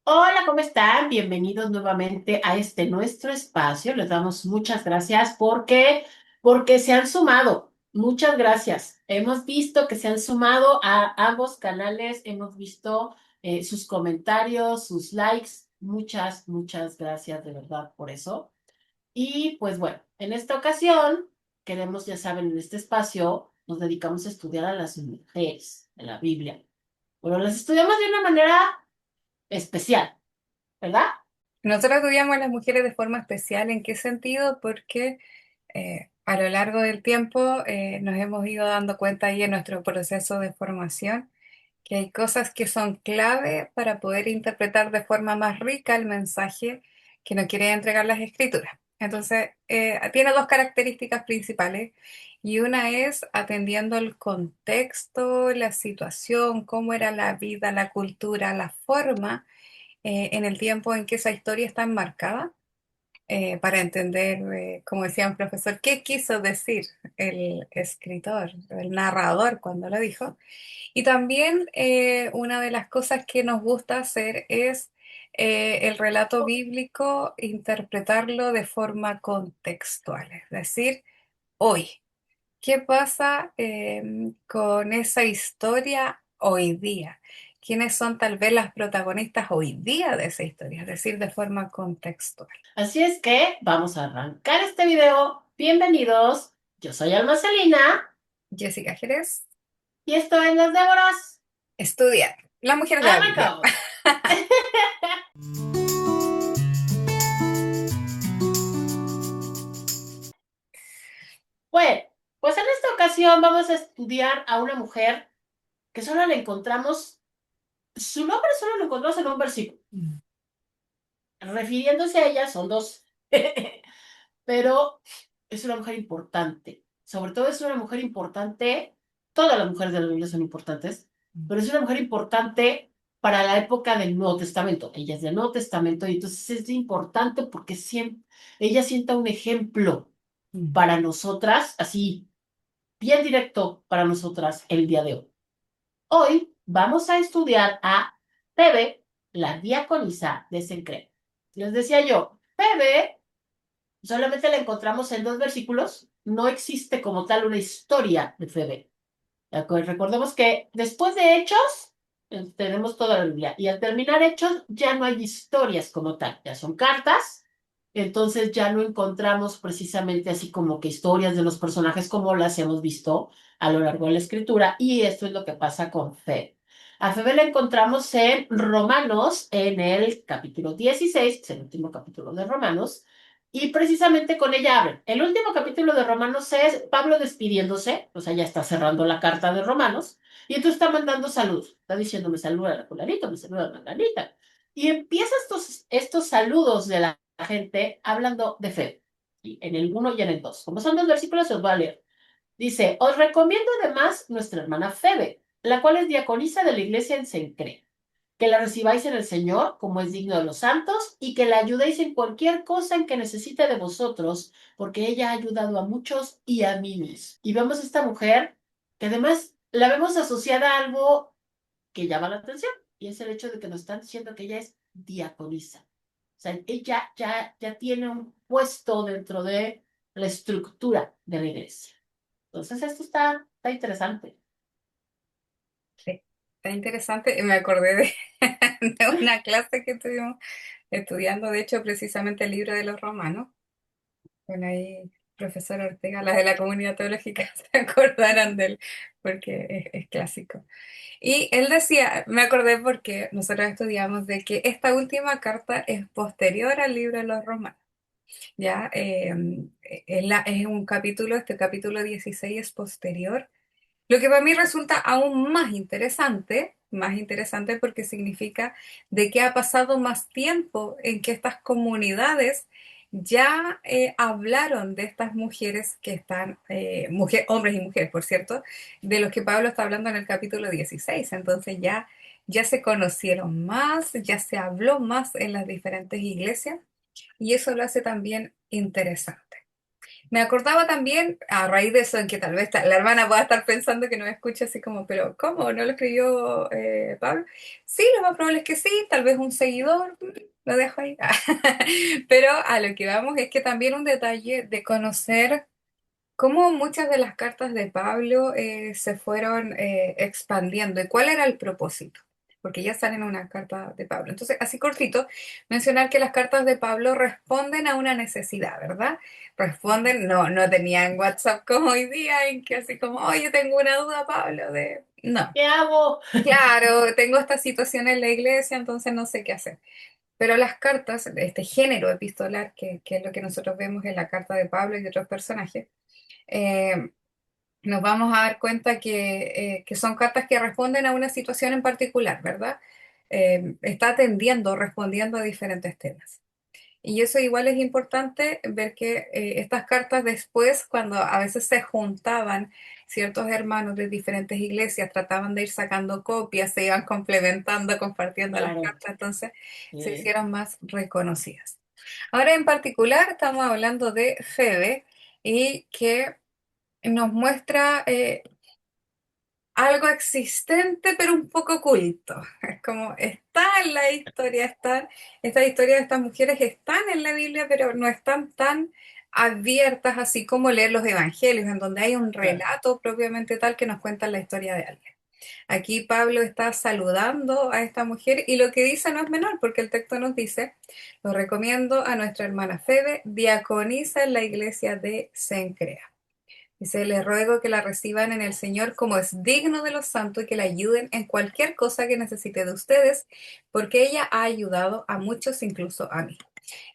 Hola, ¿cómo están? Bienvenidos nuevamente a este nuestro espacio. Les damos muchas gracias porque se han sumado. Muchas gracias. Hemos visto que se han sumado a ambos canales, hemos visto sus comentarios, sus likes. Muchas gracias de verdad por eso. Y pues bueno, en esta ocasión queremos, ya saben, en este espacio nos dedicamos a estudiar a las mujeres de la Biblia. Bueno, las estudiamos de una manera especial, ¿verdad? Nosotros estudiamos a las mujeres de forma especial. ¿En qué sentido? Porque a lo largo del tiempo nos hemos ido dando cuenta ahí en nuestro proceso de formación que hay cosas que son clave para poder interpretar de forma más rica el mensaje que nos quieren entregar las escrituras. Entonces, tiene dos características principales y una es atendiendo el contexto, la situación, cómo era la vida, la cultura, la forma en el tiempo en que esa historia está enmarcada, para entender, como decía un profesor, qué quiso decir el escritor, el narrador cuando lo dijo. Y también una de las cosas que nos gusta hacer es el relato bíblico, interpretarlo de forma contextual, es decir, hoy. ¿Qué pasa con esa historia hoy día? ¿Quiénes son tal vez las protagonistas hoy día de esa historia? Es decir, de forma contextual. Así es que vamos a arrancar este video. Bienvenidos. Yo soy Alma Celina Jessica Jerez, y esto es Las Déboras. estudia las mujeres de la Biblia. Arrancamos. Bueno, pues en esta ocasión vamos a estudiar a una mujer que solo la encontramos, su nombre solo lo encontramos en un versículo. Mm. Refiriéndose a ella son dos, pero es una mujer importante. Sobre todo es una mujer importante, todas las mujeres de la Biblia son importantes, pero es una mujer importante para la época del Nuevo Testamento. Ella es del Nuevo Testamento y entonces es importante porque ella sienta un ejemplo Mm. para nosotras, así bien directo para nosotras el día de hoy. Hoy vamos a estudiar a Febe, la diaconisa de Cencrea. Les decía yo, Febe solamente la encontramos en dos versículos. No existe como tal una historia de Febe. Recordemos que después de Hechos tenemos toda la Biblia y al terminar Hechos ya no hay historias como tal, ya son cartas. Entonces ya no encontramos precisamente así como que historias de los personajes como las hemos visto a lo largo de la escritura, y esto es lo que pasa con Febe. A Febe la encontramos en Romanos, en el capítulo 16, que es el último capítulo de Romanos, y precisamente con ella hablan. El último capítulo de Romanos es Pablo despidiéndose, o sea, ya está cerrando la carta de Romanos, y entonces está mandando saludos. Está diciendo, me saluda la fulanita, me saluda la manganita. Y empieza estos saludos de la gente hablando de fe. Y en el uno y en el dos. Como son dos versículos, os voy a leer. Dice, os recomiendo además nuestra hermana Febe, la cual es diaconisa de la iglesia en Cencrea, que la recibáis en el Señor, como es digno de los santos, y que la ayudéis en cualquier cosa en que necesite de vosotros, porque ella ha ayudado a muchos y a mí mismo. Y vemos a esta mujer que además la vemos asociada a algo que llama la atención, y es el hecho de que nos están diciendo que ella es diaconisa. O sea, ella ya tiene un puesto dentro de la estructura de la iglesia. Entonces, esto está interesante. Sí, está interesante. Me acordé de, de una clase que estuvimos estudiando, de hecho, precisamente el libro de los romanos. Bueno, ahí, profesor Ortega, las de la comunidad teológica se acordarán de él, porque es clásico. Y él decía, me acordé porque nosotros estudiamos de que esta última carta es posterior al libro de los romanos. Ya, es un capítulo, este capítulo 16 es posterior, lo que para mí resulta aún más interesante porque significa de que ha pasado más tiempo en que estas comunidades ya hablaron de estas mujeres que están, hombres y mujeres, por cierto, de los que Pablo está hablando en el capítulo 16. Entonces ya se conocieron más, ya se habló más en las diferentes iglesias y eso lo hace también interesante. Me acordaba también, a raíz de eso, en que tal vez la hermana pueda estar pensando que no me escucha así como, pero ¿cómo? ¿No lo escribió Pablo? Sí, lo más probable es que sí, tal vez un seguidor, lo dejo ahí. Pero a lo que vamos es que también un detalle de conocer cómo muchas de las cartas de Pablo se fueron expandiendo y cuál era el propósito, porque ya salen una carta de Pablo. Entonces, así cortito, mencionar que las cartas de Pablo responden a una necesidad, ¿verdad? Responden, no tenían WhatsApp como hoy día, en que así como, oye, tengo una duda, Pablo, de... No. ¿Qué hago? Claro, tengo esta situación en la iglesia, entonces no sé qué hacer. Pero las cartas, de este género epistolar, que es lo que nosotros vemos en la carta de Pablo y de otros personajes, eh, nos vamos a dar cuenta que son cartas que responden a una situación en particular, ¿verdad? Está atendiendo, respondiendo a diferentes temas. Y eso igual es importante ver que estas cartas después, cuando a veces se juntaban ciertos hermanos de diferentes iglesias, trataban de ir sacando copias, se iban complementando, compartiendo las Claro. cartas, entonces se Sí. hicieron más reconocidas. Ahora en particular estamos hablando de Febe y que nos muestra algo existente pero un poco oculto. Es como está en la historia, estas historias de estas mujeres están en la Biblia, pero no están tan abiertas así como leer los evangelios, en donde hay un Claro. relato propiamente tal que nos cuenta la historia de alguien. Aquí Pablo está saludando a esta mujer y lo que dice no es menor, porque el texto nos dice, lo recomiendo a nuestra hermana Febe, diaconiza en la iglesia de Cencrea. Dice, les ruego que la reciban en el Señor como es digno de los santos y que la ayuden en cualquier cosa que necesite de ustedes, porque ella ha ayudado a muchos, incluso a mí.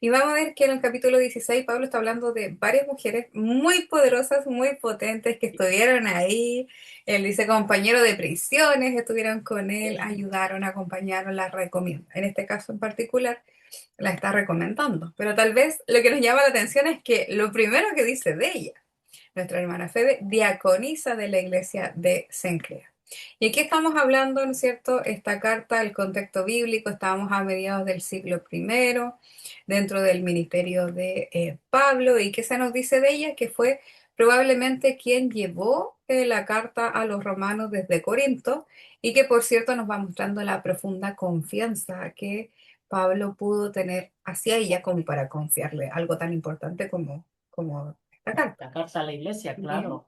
Y vamos a ver que en el capítulo 16 Pablo está hablando de varias mujeres muy poderosas, muy potentes, que estuvieron ahí. Él dice, compañero de prisiones, estuvieron con él, Sí. ayudaron, acompañaron, la recomienda. En este caso en particular, la está recomendando. Pero tal vez lo que nos llama la atención es que lo primero que dice de ella, nuestra hermana Febe, diaconisa de la iglesia de Cencrea. Y aquí estamos hablando, ¿no es cierto? Esta carta, el contexto bíblico, estábamos a mediados del siglo primero, dentro del ministerio de Pablo, y qué se nos dice de ella, que fue probablemente quien llevó la carta a los romanos desde Corinto, y que por cierto nos va mostrando la profunda confianza que Pablo pudo tener hacia ella como para confiarle algo tan importante como esta carta. La carta a la iglesia, Bien. claro.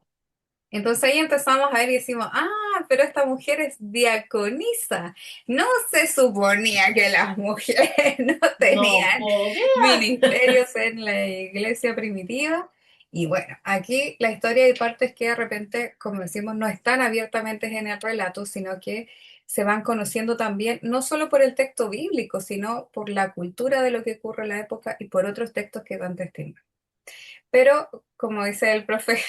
Entonces ahí empezamos a ver y decimos, ah, pero esta mujer es diaconisa. No se suponía que las mujeres no No tenían podía. ministerios en la iglesia primitiva. Y bueno, aquí la historia hay partes que de repente, como decimos, no están abiertamente en el relato, sino que se van conociendo también, no solo por el texto bíblico, sino por la cultura de lo que ocurre en la época y por otros textos que dan testimonio. Pero, como dice el profe,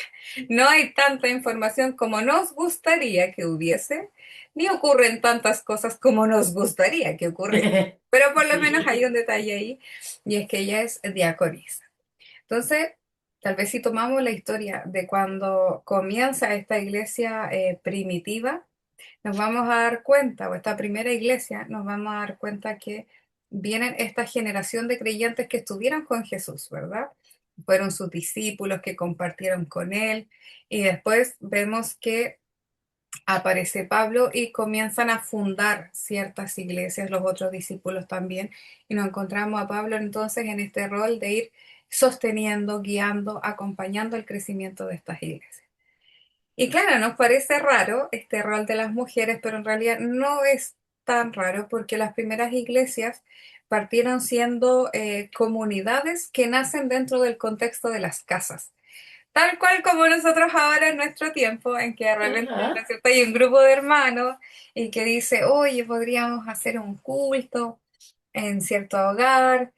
no hay tanta información como nos gustaría que hubiese, ni ocurren tantas cosas como nos gustaría que ocurrieran. Pero por lo menos hay Sí. un detalle ahí, y es que ella es diaconisa. Entonces, tal vez si tomamos la historia de cuando comienza esta iglesia primitiva, nos vamos a dar cuenta, o esta primera iglesia, nos vamos a dar cuenta que vienen esta generación de creyentes que estuvieron con Jesús, ¿verdad? Fueron sus discípulos que compartieron con él, y después vemos que aparece Pablo y comienzan a fundar ciertas iglesias, los otros discípulos también, y nos encontramos a Pablo entonces en este rol de ir sosteniendo, guiando, acompañando el crecimiento de estas iglesias. Y claro, nos parece raro este rol de las mujeres, pero en realidad no es tan raro porque las primeras iglesias partieron siendo comunidades que nacen dentro del contexto de las casas. Tal cual como nosotros ahora en nuestro tiempo, en que de repente, ¿no Ajá. es cierto?, hay un grupo de hermanos y que dice, oye, podríamos hacer un culto en cierto hogar,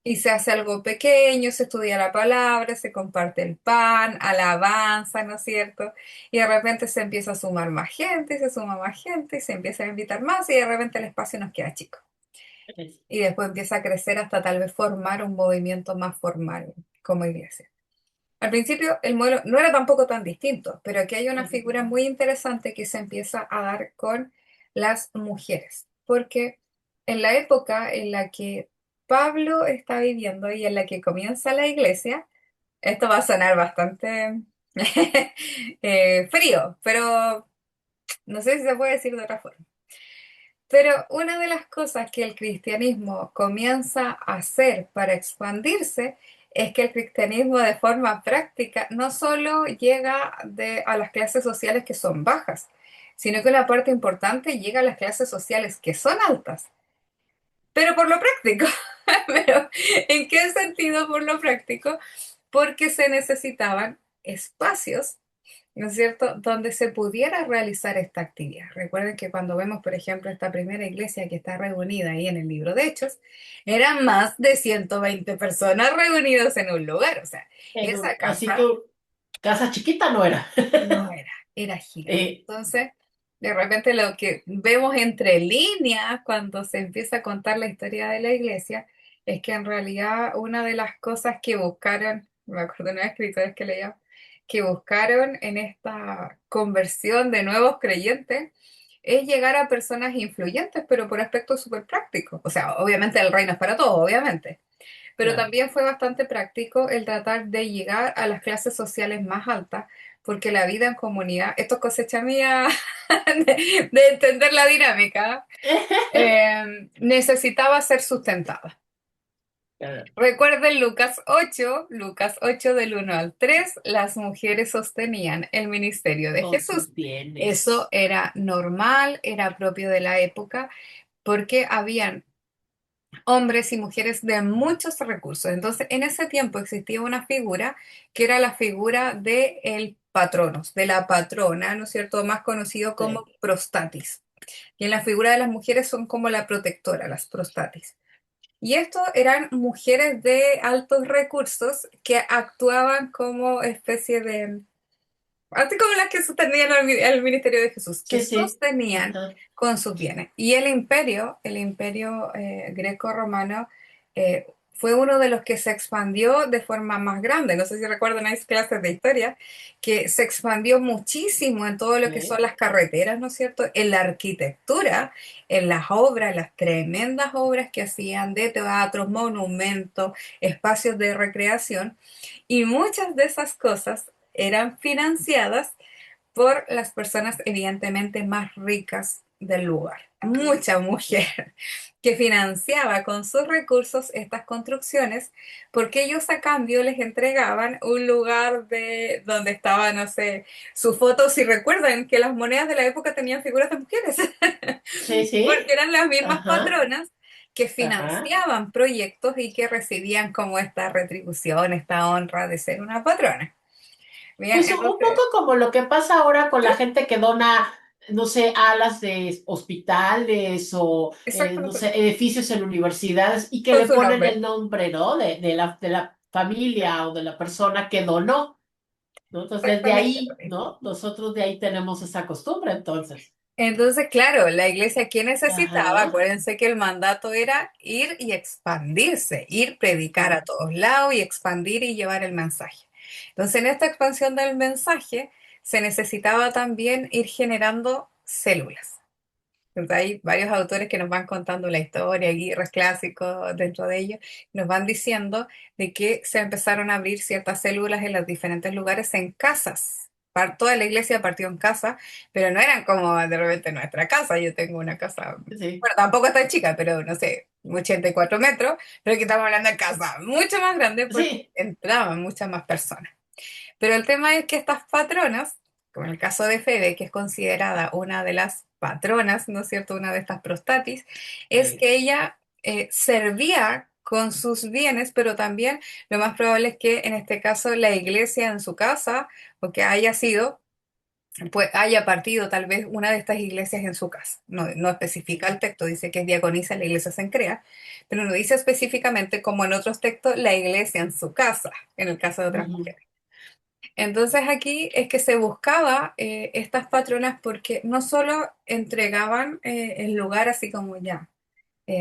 y se hace algo pequeño, se estudia la palabra, se comparte el pan, alabanza, ¿no es cierto? Y de repente se empieza a sumar más gente, se suma más gente, y se empieza a invitar más, y de repente el espacio nos queda chico. Y después empieza a crecer hasta tal vez formar un movimiento más formal como iglesia. Al principio el modelo no era tampoco tan distinto, pero aquí hay una figura muy interesante que se empieza a dar con las mujeres, porque en la época en la que Pablo está viviendo y en la que comienza la iglesia, esto va a sonar bastante frío, pero no sé si se puede decir de otra forma. Pero una de las cosas que el cristianismo comienza a hacer para expandirse es que el cristianismo de forma práctica no solo llega a las clases sociales que son bajas, sino que una parte importante llega a las clases sociales que son altas, pero por lo práctico. Pero, ¿en qué sentido por lo práctico? Porque se necesitaban espacios, ¿no es cierto?, donde se pudiera realizar esta actividad. Recuerden que cuando vemos, por ejemplo, esta primera iglesia que está reunida ahí en el libro de Hechos, eran más de 120 personas reunidas en un lugar. O sea, esa Así casa tu casa chiquita no era. no era, era gigante. Eh, Entonces, de repente lo que vemos entre líneas cuando se empieza a contar la historia de la iglesia es que en realidad una de las cosas que buscaron, me acuerdo de una escritora que leía, que buscaron en esta conversión de nuevos creyentes es llegar a personas influyentes, pero por aspectos súper prácticos. O sea, obviamente el reino es para todos, obviamente, pero claro. también fue bastante práctico el tratar de llegar a las clases sociales más altas, porque la vida en comunidad, esto es cosecha mía de entender la dinámica, necesitaba ser sustentada. Recuerden Lucas 8 del 1 al 3, las mujeres sostenían el ministerio de Con Jesús. sus Eso bienes. era normal, era propio de la época, porque habían hombres y mujeres de muchos recursos. Entonces, en ese tiempo existía una figura que era la figura de el patronos, de la patrona, ¿no es cierto?, más conocido como Sí, prostatis. Y en la figura de las mujeres son como la protectora, las prostatis. Y esto eran mujeres de altos recursos que actuaban como especie de así como las que sostenían al ministerio de Jesús, que sí, sí. sostenían Ajá. con sus bienes. Y el imperio greco-romano fue uno de los que se expandió de forma más grande. No sé si recuerdan esas clases de historia, que se expandió muchísimo en todo lo que son Sí. las carreteras, ¿no es cierto? En la arquitectura, en las obras, las tremendas obras que hacían de teatros, monumentos, espacios de recreación. Y muchas de esas cosas eran financiadas por las personas evidentemente más ricas del lugar. Mucha mujer que financiaba con sus recursos estas construcciones porque ellos a cambio les entregaban un lugar de donde estaba, no sé, su foto. Si recuerdan que las monedas de la época tenían figuras de mujeres, Sí, porque sí. eran las mismas Ajá. patronas que Ajá. financiaban proyectos y que recibían como esta retribución, esta honra de ser una patrona. Bien, Pues un poco entonces, como lo que pasa ahora con sí, la gente que dona, no sé, alas de hospitales o, no exactamente, sé, edificios en universidades y que con le su ponen nombre. el nombre, ¿no? De la familia o de la persona que donó, ¿no? Entonces, desde Exactamente lo ahí, mismo. ¿no? Nosotros de ahí tenemos esa costumbre, entonces. Entonces, claro, la iglesia, ¿qué necesitaba? Ajá. Acuérdense que el mandato era ir y expandirse, ir predicar a Sí. todos lados y expandir y llevar el mensaje. Entonces, en esta expansión del mensaje se necesitaba también ir generando células. Entonces, hay varios autores que nos van contando la historia, guerras clásicos dentro de ellos, nos van diciendo de que se empezaron a abrir ciertas células en los diferentes lugares en casas. Toda la iglesia partió en casa, pero no eran como de repente nuestra casa. Yo tengo una casa, Sí. bueno, tampoco es tan chica, pero no sé, 84 metros, pero aquí estamos hablando de casa mucho más grande porque Sí. entraban muchas más personas. Pero el tema es que estas patronas, como en el caso de Febe, que es considerada una de las patronas, ¿no es cierto?, una de estas prostatis, es Sí. que ella servía con sus bienes, pero también lo más probable es que en este caso la iglesia en su casa, o que haya sido, pues haya partido tal vez una de estas iglesias en su casa. No, no especifica el texto, dice que es diaconisa en la iglesia se crea, pero no dice específicamente, como en otros textos, la iglesia en su casa, en el caso de otras Ujú. mujeres. Entonces aquí es que se buscaba estas patronas porque no solo entregaban el lugar así como ya,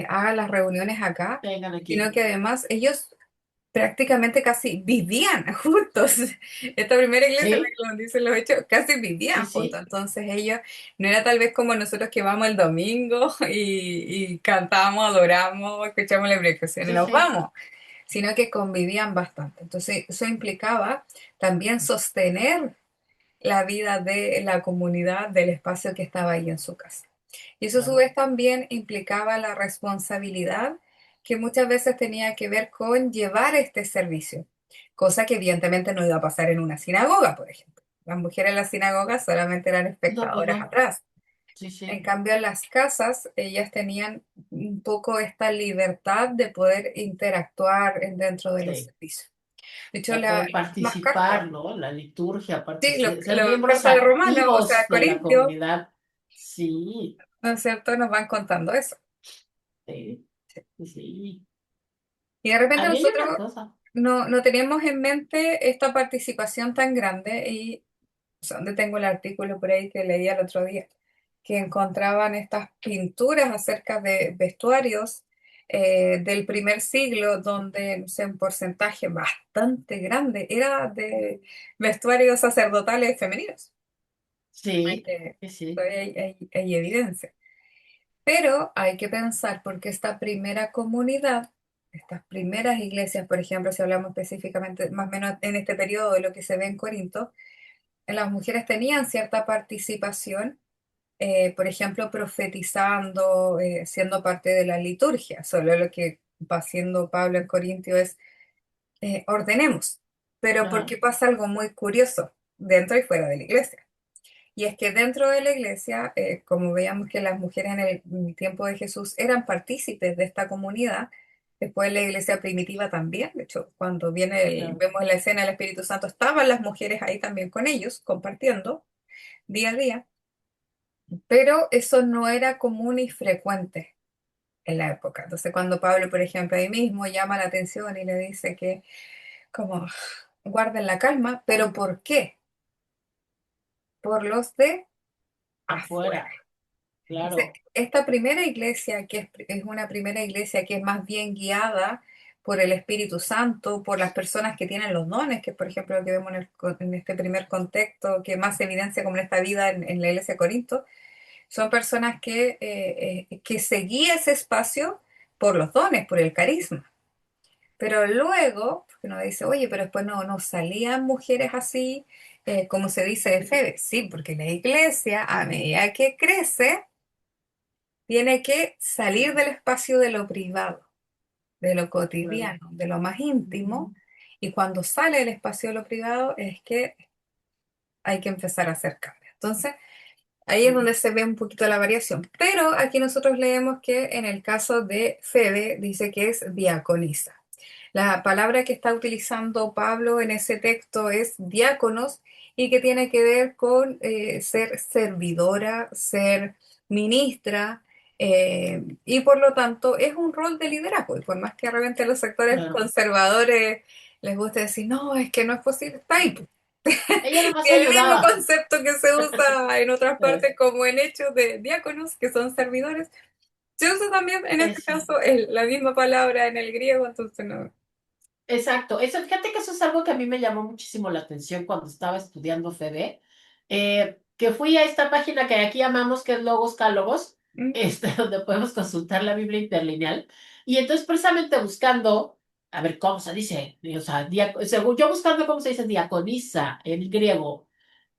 hagan las reuniones acá, Vengan sino aquí. que además ellos prácticamente casi vivían juntos. Esta primera iglesia, la Sí. que nos dicen los hechos, casi Sí, vivían juntos. sí. Entonces ellos no era tal vez como nosotros que vamos el domingo y cantamos, adoramos, escuchamos la predicación y Sí, nos sí. vamos, sino que convivían bastante. Entonces, eso implicaba también sostener la vida de la comunidad, del espacio que estaba ahí en su casa. Y eso a su Claro. vez también implicaba la responsabilidad que muchas veces tenía que ver con llevar este servicio, cosa que evidentemente no iba a pasar en una sinagoga, por ejemplo. Las mujeres en la sinagoga solamente eran No, pues espectadoras no. atrás. Sí, En sí. cambio, en las casas, ellas tenían un poco esta libertad de poder interactuar dentro de los Sí. servicios. De hecho, De poder las cartas, participar, ¿no? La liturgia, sí, ser las miembros cartas de Romano, o activos sea, de la Corintios, comunidad. Sí, ¿no es cierto?, nos van contando eso. sí, sí. Y de repente Ahí hay una nosotros cosa. no teníamos en mente esta participación tan grande y o sea, donde tengo el artículo por ahí que leí el otro día, que encontraban estas pinturas acerca de vestuarios del primer siglo, donde no sé, un porcentaje bastante grande era de vestuarios sacerdotales femeninos. Hay Sí, que, sí, sí. todavía hay evidencia. Pero hay que pensar porque esta primera comunidad, estas primeras iglesias, por ejemplo, si hablamos específicamente más o menos en este periodo de lo que se ve en Corinto, las mujeres tenían cierta participación, por ejemplo, profetizando, siendo parte de la liturgia. Solo lo que va haciendo Pablo en Corintio es ordenemos. Pero Ajá, porque pasa algo muy curioso dentro y fuera de la iglesia. Y es que dentro de la iglesia, como veíamos que las mujeres en el tiempo de Jesús eran partícipes de esta comunidad, después la iglesia primitiva también, de hecho, cuando claro. vemos la escena del Espíritu Santo, estaban las mujeres ahí también con ellos, compartiendo día a día, pero eso no era común y frecuente en la época. Entonces, cuando Pablo, por ejemplo, ahí mismo llama la atención y le dice que, como, guarden la calma, pero ¿por qué? Por los de afuera. Afuera, Entonces, claro. esta primera iglesia, que es una primera iglesia que es más bien guiada por el Espíritu Santo, por las personas que tienen los dones, que por ejemplo lo que vemos en este primer contexto, que más se evidencia como en esta vida en la iglesia de Corinto, son personas que se guía ese espacio por los dones, por el carisma. Pero luego, porque uno dice, oye, pero después no salían mujeres así, como se dice de Febe. Sí, porque la iglesia, a medida que crece, tiene que salir del espacio de lo privado, de lo Claro. cotidiano, de lo más íntimo, y cuando sale del espacio de lo privado es que hay que empezar a hacer cambios. Entonces, ahí es donde Sí, se ve un poquito la variación. Pero aquí nosotros leemos que en el caso de Febe dice que es diaconisa. La palabra que está utilizando Pablo en ese texto es diáconos y que tiene que ver con ser servidora, ser ministra, y por lo tanto es un rol de liderazgo. Y por más que de repente a los sectores claro. conservadores les guste decir, no, es que no es posible, está ahí. Ella Y nomás el mismo ayudaba. concepto que se usa en otras Eh, partes como en hechos de diáconos, que son servidores, se usa también en este Eso. caso la misma palabra en el griego, entonces no. Exacto, eso, fíjate que eso es algo que a mí me llamó muchísimo la atención cuando estaba estudiando FEB, que fui a esta página que aquí llamamos que es Logos Cálogos, Mm, donde podemos consultar la Biblia interlineal, y entonces precisamente buscando, a ver cómo se dice, o sea, según yo buscando cómo se dice diaconisa en griego,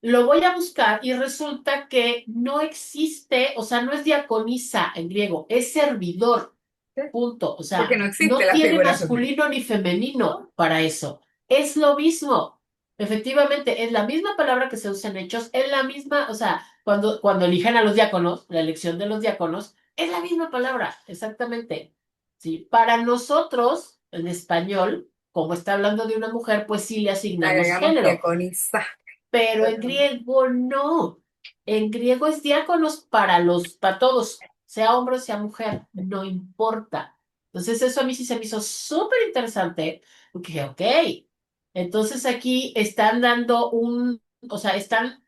lo voy a buscar y resulta que no existe, o sea, no es diaconisa en griego, es servidor. sí, Punto. O porque sea, no existe no la tiene figura femenina. masculino ni femenino para eso. Es lo mismo. Efectivamente, es la misma palabra que se usa en Hechos, es la misma, o sea, cuando eligen a los diáconos, la elección de los diáconos, es la misma palabra, exactamente. Sí, para nosotros, en español, como está hablando de una mujer, pues sí le asignamos Agregamos género. diaconisa. Pero en Pero, griego no. En griego es diáconos para todos, sea hombre o sea mujer, no importa. Entonces eso a mí sí se me hizo súper interesante, porque, ok, entonces aquí están dando o sea, están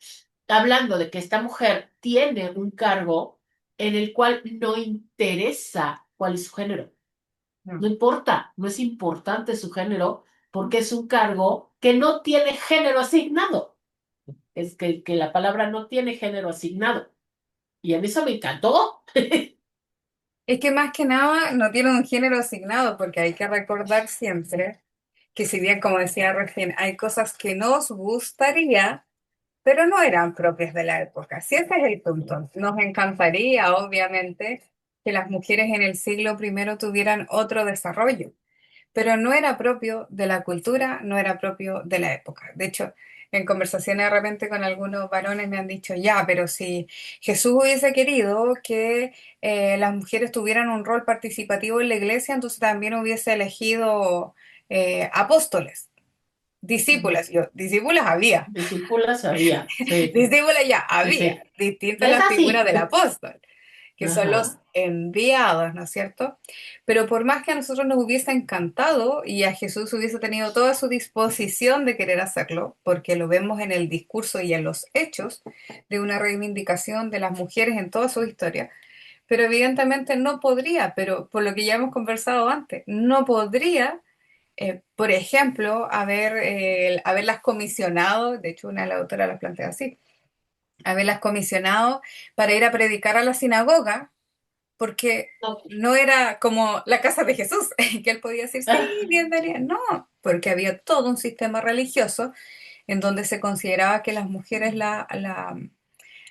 hablando de que esta mujer tiene un cargo en el cual no interesa cuál es su género. no. No importa, no es importante su género, porque es un cargo que no tiene género asignado, es que la palabra no tiene género asignado. Y a mí eso me encantó. Es que más que nada no tiene un género asignado, porque hay que recordar siempre que si bien, como decía recién, hay cosas que nos gustaría, pero no eran propias de la época. Si ese es el punto. Nos encantaría, obviamente, que las mujeres en el siglo primero tuvieran otro desarrollo, pero no era propio de la cultura, no era propio de la época. De hecho, en conversaciones de repente con algunos varones me han dicho, ya, pero si Jesús hubiese querido que las mujeres tuvieran un rol participativo en la iglesia, entonces también hubiese elegido apóstoles, Ujú. discípulas. Yo, discípulas había, Discípulas había, sí, discípulas ya sí, había, sí. distinta a Es la figura así. del apóstol, que son los Ajá. enviados, ¿no es cierto? Pero por más que a nosotros nos hubiese encantado y a Jesús hubiese tenido toda su disposición de querer hacerlo, porque lo vemos en el discurso y en los hechos de una reivindicación de las mujeres en toda su historia, pero evidentemente no podría, pero por lo que ya hemos conversado antes, no podría, por ejemplo, haberlas comisionado, de hecho una de las autoras las plantea así, haberlas comisionado para ir a predicar a la sinagoga porque No. no era como la casa de Jesús, que él podía decir, sí, bienvenida. No, porque había todo un sistema religioso en donde se consideraba que las mujeres la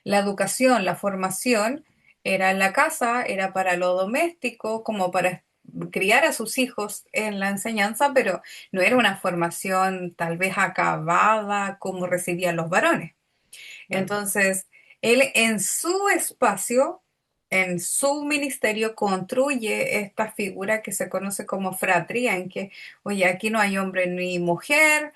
educación, la formación era en la casa, era para lo doméstico, como para criar a sus hijos en la enseñanza, pero no era una formación tal vez acabada como recibían los varones. Claro. Entonces, él en su espacio, en su ministerio, construye esta figura que se conoce como fratría, en que, oye, aquí no hay hombre ni mujer,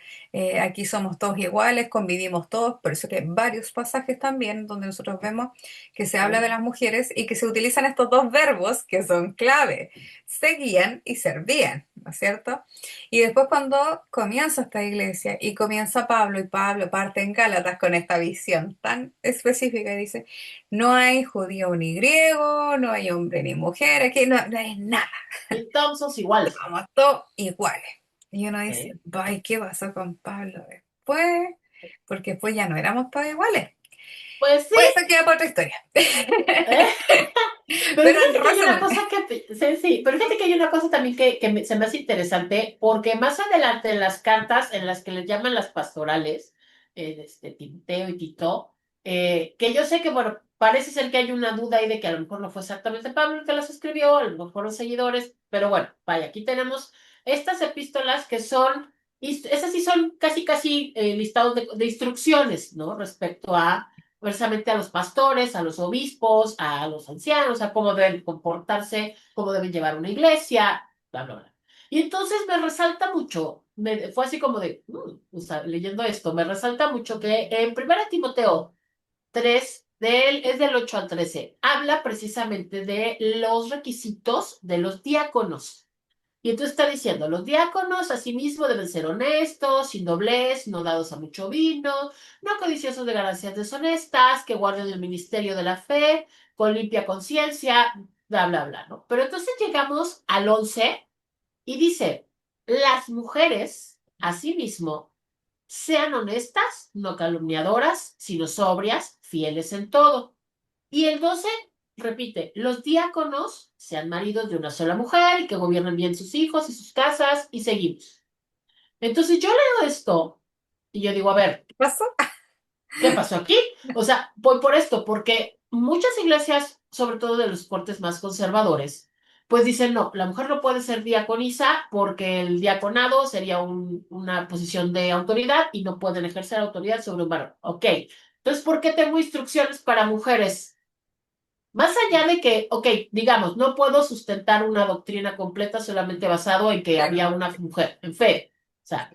aquí somos todos iguales, convivimos todos, por eso que hay varios pasajes también donde nosotros vemos que se habla de las mujeres y que se utilizan estos dos verbos que son clave, seguían y servían, ¿no es cierto? Y después cuando comienza esta iglesia y comienza Pablo y Pablo parte en Gálatas con esta visión tan específica y dice, no hay judío ni griego, no hay hombre ni mujer, aquí no hay nada, Y todos somos iguales. somos todos iguales. Y uno dice, ¿Eh? ¿y qué pasó con Pablo después? Porque después ya no éramos todos iguales. Pues sí, Pues eso queda para otra historia. ¿eh? Pero Pero en fíjate que hay una resumen, cosa sí, sí, pero fíjate que hay una cosa también se me hace interesante, porque más adelante en las cartas en las que les llaman las pastorales, Timoteo y Tito, que yo sé que, bueno, parece ser que hay una duda ahí de que a lo mejor no fue exactamente Pablo el que las escribió, a lo mejor fueron seguidores, pero bueno, vaya, aquí tenemos estas epístolas que son, esas sí son casi, casi listados de instrucciones, ¿no? Respecto a precisamente a los pastores, a los obispos, a los ancianos, a cómo deben comportarse, cómo deben llevar una iglesia, bla, bla, bla. Y entonces me resalta mucho, fue así como de, o sea, leyendo esto, me resalta mucho que en 1 Timoteo 3 es del 8 al 13, habla precisamente de los requisitos de los diáconos. Y entonces está diciendo, los diáconos asimismo deben ser honestos, sin doblez, no dados a mucho vino, no codiciosos de ganancias deshonestas, que guarden el ministerio de la fe, con limpia conciencia, bla, bla, bla, ¿no? Pero entonces llegamos al 11 y dice, las mujeres asimismo sean honestas, no calumniadoras, sino sobrias, fieles en todo. Y el 12 repite, los diáconos sean maridos de una sola mujer y que gobiernen bien sus hijos y sus casas y seguimos. Entonces yo leo esto y yo digo, a ver, ¿qué pasó? ¿qué pasó aquí? O sea, voy por esto, porque muchas iglesias, sobre todo de los cortes más conservadores, pues dicen, no, la mujer no puede ser diaconisa porque el diaconado sería una posición de autoridad y no pueden ejercer autoridad sobre un varón. Ok, entonces, ¿por qué tengo instrucciones para mujeres? Más allá de que, ok, digamos, no puedo sustentar una doctrina completa solamente basado en que había Claro. una mujer, en fe. O sea,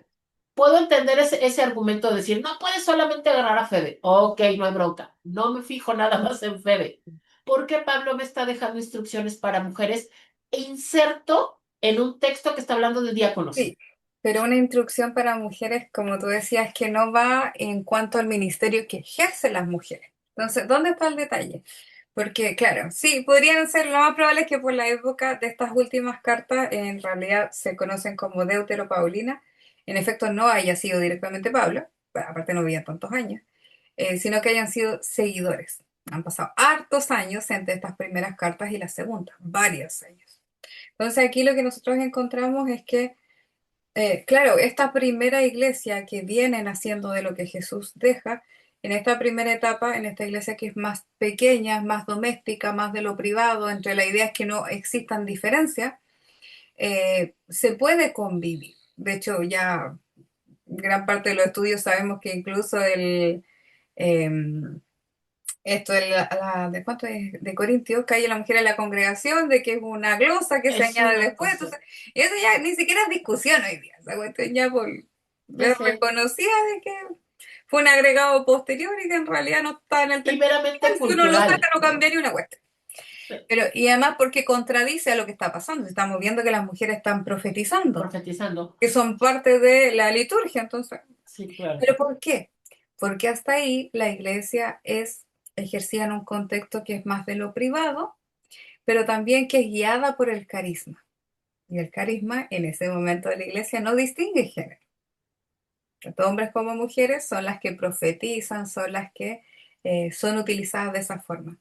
puedo entender ese argumento de decir, no puedes solamente agarrar a Febe. Ok, no hay bronca. No me fijo nada más en Febe. ¿Por qué Pablo me está dejando instrucciones para mujeres e inserto en un texto que está hablando de diáconos? Sí, pero una instrucción para mujeres, como tú decías, que no va en cuanto al ministerio que ejercen las mujeres. Entonces, ¿dónde está el detalle? Porque, claro, sí, podrían ser, lo más probable es que por la época de estas últimas cartas, en realidad se conocen como Deutero-Paulina, en efecto no haya sido directamente Pablo, bueno, aparte no había tantos años, sino que hayan sido seguidores. Han pasado hartos años entre estas primeras cartas y las segundas, varios años. Entonces aquí lo que nosotros encontramos es que, claro, esta primera iglesia que viene naciendo de lo que Jesús deja, en esta primera etapa, en esta iglesia que es más pequeña, más doméstica, más de lo privado, entre la idea es que no existan diferencias, se puede convivir. De hecho, ya gran parte de los estudios sabemos que incluso em, esto de cuánto es, de Corintios, que hay la mujer en la congregación, de que es una glosa que se Es añade una después. cosa. Entonces, eso ya ni siquiera es discusión hoy día. Esa cuestión ya es Ese, reconocida de que fue un agregado posterior y que en realidad no está en el y texto meramente original. Si uno lo saca, cultural, no ¿no? cambia ni una cuestión. Pero, y además porque contradice a lo que está pasando. Estamos viendo que las mujeres están profetizando, Profetizando. que son parte de la liturgia. Entonces, Sí, claro. ¿pero por qué? Porque hasta ahí la iglesia es ejercida en un contexto que es más de lo privado, pero también que es guiada por el carisma. Y el carisma en ese momento de la iglesia no distingue género. Tanto hombres como mujeres son las que profetizan, son las que son utilizadas de esa forma.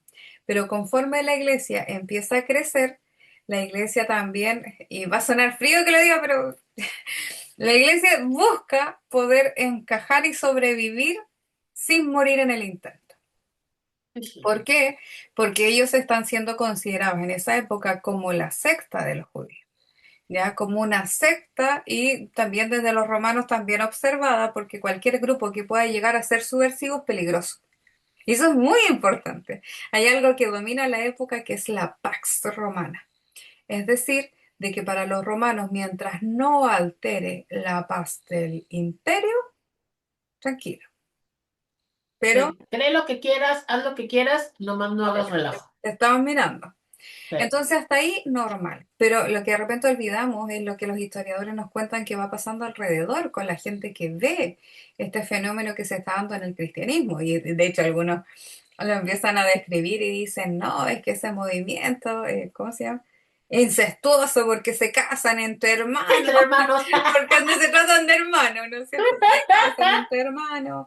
Pero conforme la iglesia empieza a crecer, la iglesia también, y va a sonar frío que lo diga, pero la iglesia busca poder encajar y sobrevivir sin morir en el intento. Sí. ¿Por qué? Porque ellos están siendo considerados en esa época como la secta de los judíos, ya como una secta y también desde los romanos también observada, porque cualquier grupo que pueda llegar a ser subversivo es peligroso. Y eso es muy importante. Hay algo que domina la época que es la Pax Romana. Es decir, de que para los romanos, mientras no altere la paz del imperio, tranquilo. Pero Cree lo que quieras, haz lo que quieras, nomás no hagas relajo. te estaban mirando. Sí. Entonces hasta ahí normal, pero lo que de repente olvidamos es lo que los historiadores nos cuentan que va pasando alrededor con la gente que ve este fenómeno que se está dando en el cristianismo y de hecho algunos lo empiezan a describir y dicen, no, es que ese movimiento, ¿cómo se llama? Incestuoso porque se casan entre hermanos, Entre hermanos. porque antes se tratan de hermanos, ¿no es cierto? Se casan entre hermanos.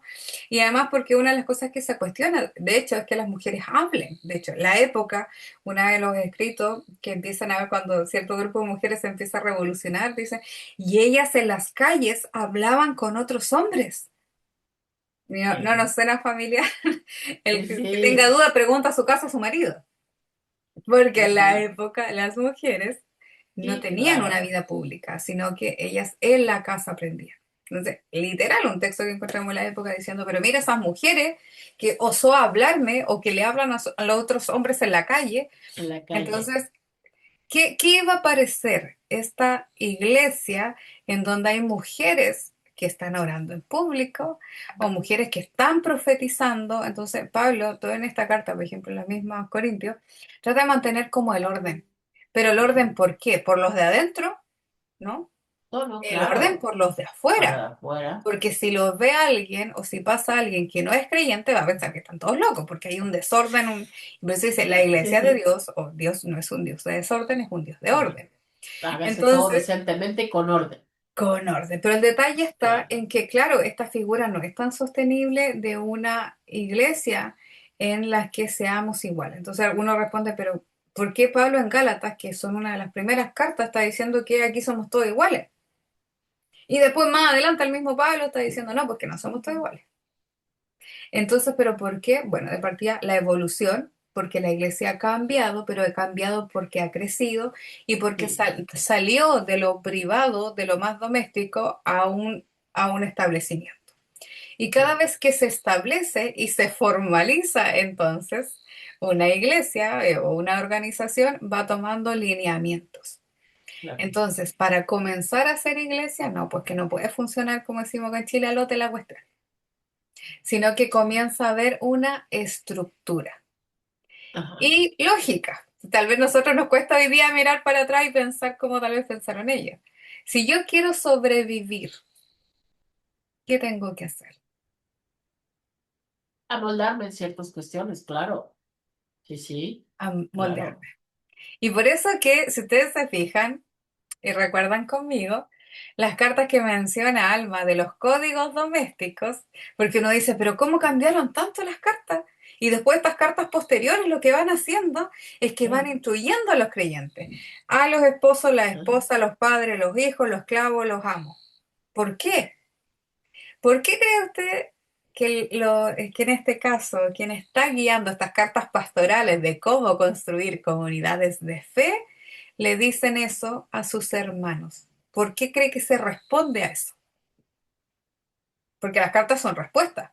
Y además porque una de las cosas que se cuestiona, de hecho, es que las mujeres hablen. De hecho, la época, uno de los escritos que empiezan a ver cuando cierto grupo de mujeres se empieza a revolucionar, dicen, y ellas en las calles hablaban con otros hombres. No, no nos suena familiar. El que tenga Sí, duda pregunta a su casa a su marido. Porque en la sí, época las mujeres no sí, tenían una claro. vida pública, sino que ellas en la casa aprendían. Entonces, literal, un texto que encontramos en la época diciendo, pero mira esas mujeres que osó hablarme o que le hablan a los otros hombres en la calle. En la calle. Entonces, ¿qué va a parecer esta iglesia en donde hay mujeres que están orando en público o mujeres que están profetizando? Entonces, Pablo, todo en esta carta, por ejemplo, en la misma Corintios, trata de mantener como el orden. Pero el orden, ¿por qué? ¿Por los de adentro? ¿No? No, no, El orden claro. por los de Para afuera. afuera. Porque si los ve alguien o si pasa alguien que no es creyente, va a pensar que están todos locos, porque hay un desorden. Y por eso dice, la Sí, iglesia de sí. Dios, o Dios no es un Dios de desorden, es un Dios de No. orden. Hágase todo Entonces, decentemente y con orden. con orden. Pero el detalle está Claro. en que, claro, esta figura no es tan sostenible de una iglesia en la que seamos iguales. Entonces alguno responde, pero ¿por qué Pablo en Gálatas, que son una de las primeras cartas, está diciendo que aquí somos todos iguales? Y después más adelante el mismo Pablo está diciendo, no, porque no somos todos iguales. Entonces, ¿pero por qué? Bueno, de partida la evolución, porque la iglesia ha cambiado, pero ha cambiado porque ha crecido y porque Sí. salió de lo privado, de lo más doméstico, a un establecimiento. Y cada Sí. vez que se establece y se formaliza entonces una iglesia o una organización va tomando lineamientos. Claro. Entonces, para comenzar a ser iglesia, no, pues que no puede funcionar como decimos acá en Chile, al lote la cuestión, sino que comienza a haber una estructura Ajá. y lógica. Tal vez nosotros nos cuesta hoy día mirar para atrás y pensar como tal vez pensaron ellos. Si yo quiero sobrevivir, ¿qué tengo que hacer? Amoldarme en ciertas cuestiones, claro. Sí, sí, A moldearme. claro. Y por eso que, si ustedes se fijan y recuerdan conmigo, las cartas que menciona Alma de los códigos domésticos, porque uno dice, pero ¿cómo cambiaron tanto las cartas? Y después estas cartas posteriores lo que van haciendo es que van Sí. instruyendo a los creyentes, a los esposos, las Ajá. esposas, los padres, los hijos, los esclavos, los amos. ¿Por qué? ¿Por qué cree usted que en este caso quien está guiando estas cartas pastorales de cómo construir comunidades de fe le dicen eso a sus hermanos? ¿Por qué cree que se responde a eso? Porque las cartas son respuestas.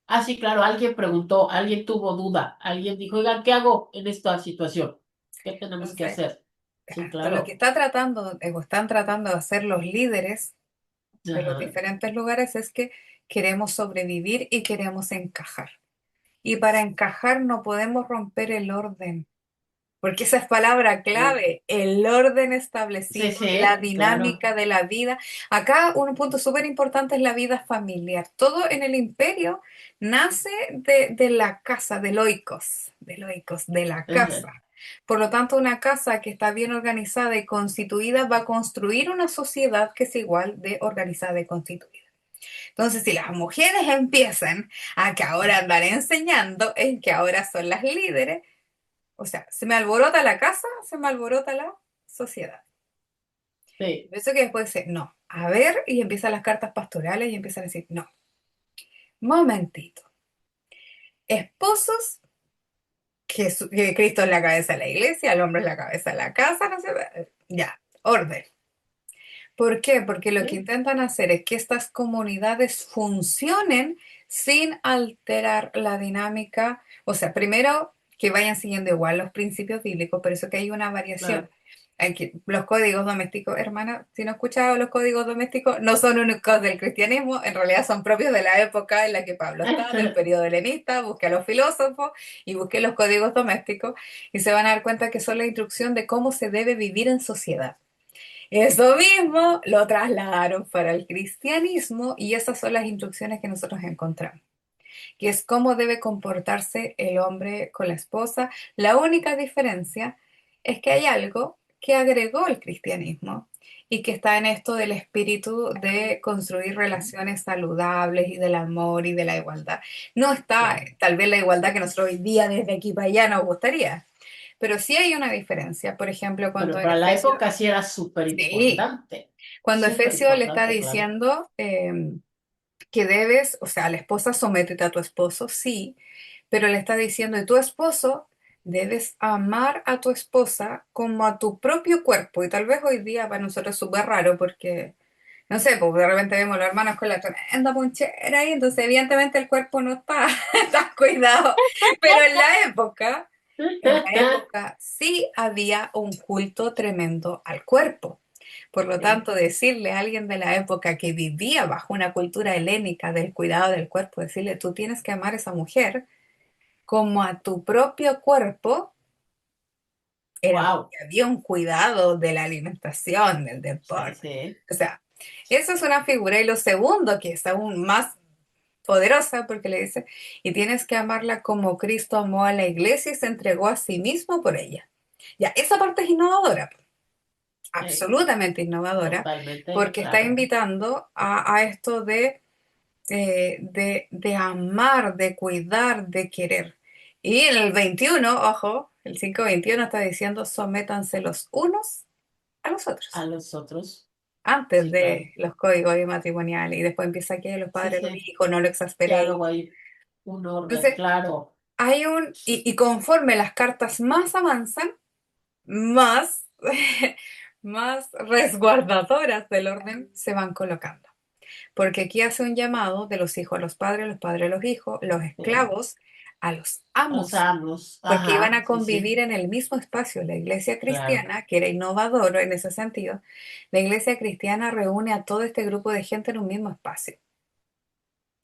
Ah, sí, claro, alguien preguntó, alguien tuvo duda, alguien dijo, oigan, ¿qué hago en esta situación? ¿Qué tenemos que Entonces, hacer? Sí, entonces lo que claro. está tratando o están tratando de hacer los líderes de los Ajá. diferentes lugares es que queremos sobrevivir y queremos encajar. Y para encajar no podemos romper el orden. Porque esa es palabra Sí, clave, el orden sí, establecido, la sí, claro. dinámica de la vida. Acá un punto súper importante es la vida familiar. Todo en el imperio nace de la casa, del oikos, de la Ajá. casa. Por lo tanto, una casa que está bien organizada y constituida va a construir una sociedad que es igual de organizada y constituida. Entonces, si las mujeres empiezan a que ahora andar enseñando, en que ahora son las líderes, o sea, se me alborota la casa, se me alborota la sociedad. Sí, Por eso que después dice, no, a ver, y empiezan las cartas pastorales y empiezan a decir, no, momentito. Esposos, que Cristo es la cabeza de la iglesia, el hombre es la cabeza de la casa, no sé, ya, orden. ¿Por qué? Porque lo que sí, intentan hacer es que estas comunidades funcionen sin alterar la dinámica. O sea, primero que vayan siguiendo igual los principios bíblicos, por eso que hay una variación. claro. Los códigos domésticos, hermana, si no has escuchado los códigos domésticos, no son únicos del cristianismo, en realidad son propios de la época en la que Pablo está, del periodo helenista, busque a los filósofos y busque los códigos domésticos y se van a dar cuenta que son la instrucción de cómo se debe vivir en sociedad. Eso mismo lo trasladaron para el cristianismo y esas son las instrucciones que nosotros encontramos, que es cómo debe comportarse el hombre con la esposa. La única diferencia es que hay algo que agregó el cristianismo y que está en esto del espíritu de construir relaciones saludables y del amor y de la igualdad. No está Claro. tal vez la igualdad que nosotros hoy día desde aquí para allá nos gustaría, pero sí hay una diferencia. Por ejemplo, cuando Bueno, en para la Efesios, época sí era sí, cuando súper Efesio le está importante, claro. diciendo que debes, o sea, a la esposa sométete a tu esposo, sí, pero le está diciendo, y tu esposo debes amar a tu esposa como a tu propio cuerpo. Y tal vez hoy día para nosotros es súper raro porque, no sé, pues de repente vemos a los hermanos con la tremenda ponchera ahí, entonces evidentemente el cuerpo no está tan cuidado. Pero en la época sí había un culto tremendo al cuerpo. Por lo Sí, tanto, decirle a alguien de la época que vivía bajo una cultura helénica del cuidado del cuerpo, decirle, tú tienes que amar a esa mujer como a tu propio cuerpo, era wow. porque había un cuidado de la alimentación, del Sí, deporte. sí. O sea, eso es una figura. Y lo segundo, que es aún más poderosa, porque le dice, y tienes que amarla como Cristo amó a la iglesia y se entregó a sí mismo por ella. Ya, esa parte es innovadora, Sí, absolutamente innovadora, totalmente, porque está claro. invitando a esto de amar, de cuidar, de querer. Y en el 21, ojo, el 5:21 está diciendo, sométanse los unos a los A otros, los otros, antes sí, claro. de los códigos matrimoniales. Y después empieza que los Sí, padres, los sí. hijos, no lo Ya exasperéis. luego hay un orden, Entonces, claro. y conforme las cartas más avanzan, más, más resguardadoras del orden se van colocando. Porque aquí hace un llamado de los hijos a los padres a los hijos, los Sí. esclavos a los Los amos, amos, porque iban ajá, a sí, convivir sí, en el mismo espacio. La iglesia claro. cristiana, que era innovador en ese sentido, la iglesia cristiana reúne a todo este grupo de gente en un mismo espacio,